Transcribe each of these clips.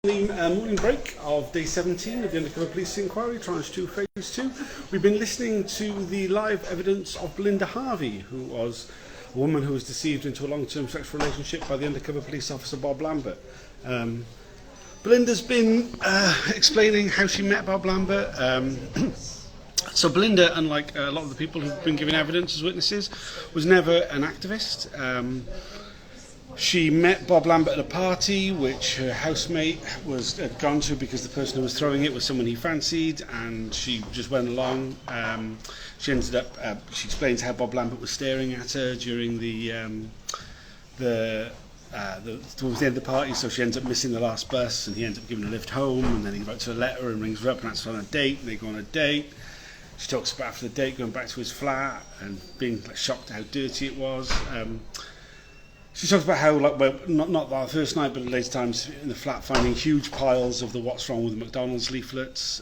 The morning break of day 17 of the Undercover Policing Inquiry, Tranche 2, Phase 2. We've been listening to the live evidence of Belinda Harvey, who was a woman who was deceived into a long-term sexual relationship by the undercover police officer Bob Lambert. Belinda's been explaining how she met Bob Lambert. So Belinda, unlike a lot of the people who've been giving evidence as witnesses, was never an activist. She met Bob Lambert at a party which her housemate had gone to because the person who was throwing it was someone he fancied, and she just went along. She ended up. She explains how Bob Lambert was staring at her during towards the end of the party, so she ends up missing the last bus, and he ends up giving her a lift home, and then he writes her a letter and rings her up and asks her on a date, and they go on a date. She talks about after the date going back to his flat and being shocked at how dirty it was. She talks about how, not that first night, but at later times in the flat, finding huge piles of the "What's Wrong with McDonald's" leaflets,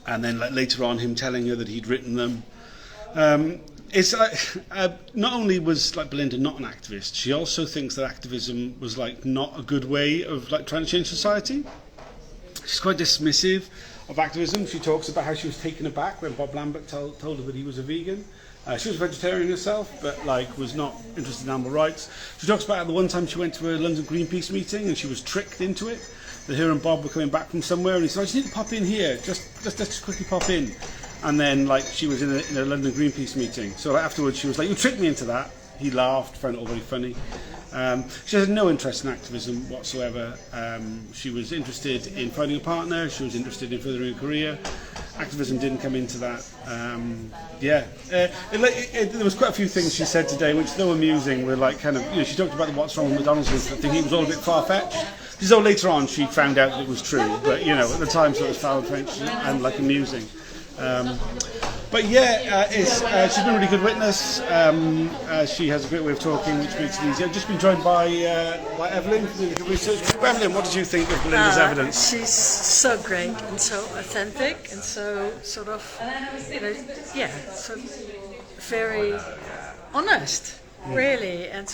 and then later on him telling her that he'd written them. It's not only was Belinda not an activist, she also thinks that activism was not a good way of trying to change society. She's quite dismissive of activism. She talks about how she was taken aback when Bob Lambert told her that he was a vegan. She was a vegetarian herself, but was not interested in animal rights. She talks about how the one time she went to a London Greenpeace meeting and she was tricked into it. That her and Bob were coming back from somewhere, and he said, "I just need to pop in here, just quickly pop in." And then she was in a London Greenpeace meeting. So afterwards she was like, "You tricked me into that." He laughed, found it all very funny. She had no interest in activism whatsoever. She was interested in finding a partner. She was interested in furthering a career. Activism didn't come into that. There was quite a few things she said today which, though amusing, were she talked about the "What's Wrong with McDonald's" thing. It was all a bit far-fetched. So later on she found out that it was true, but at the time so it was far-fetched and amusing. She's been a really good witness. She has a great way of talking, which makes it easy. I've just been joined by Eveline from the research. Eveline, what did you think of Belinda's evidence? She's so great and so authentic and so very honest, really, and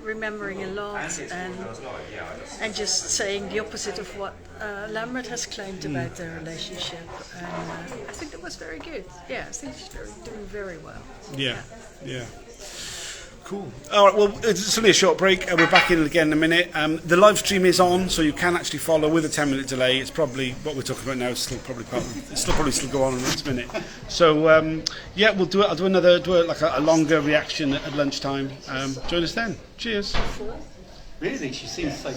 remembering a lot and just saying the opposite of what Lambert has claimed about their relationship. And I think that was very good. Yeah, I think she's doing very well. Yeah. Cool. All right, well, it's only a short break. We're back in again in a minute. The live stream is on, so you can actually follow with a 10-minute delay. It's probably what we're talking about now. It's still probably still go on in the next minute. So we'll do it. I'll do a longer reaction at lunchtime. Join us then. Cheers. Really, she seems so.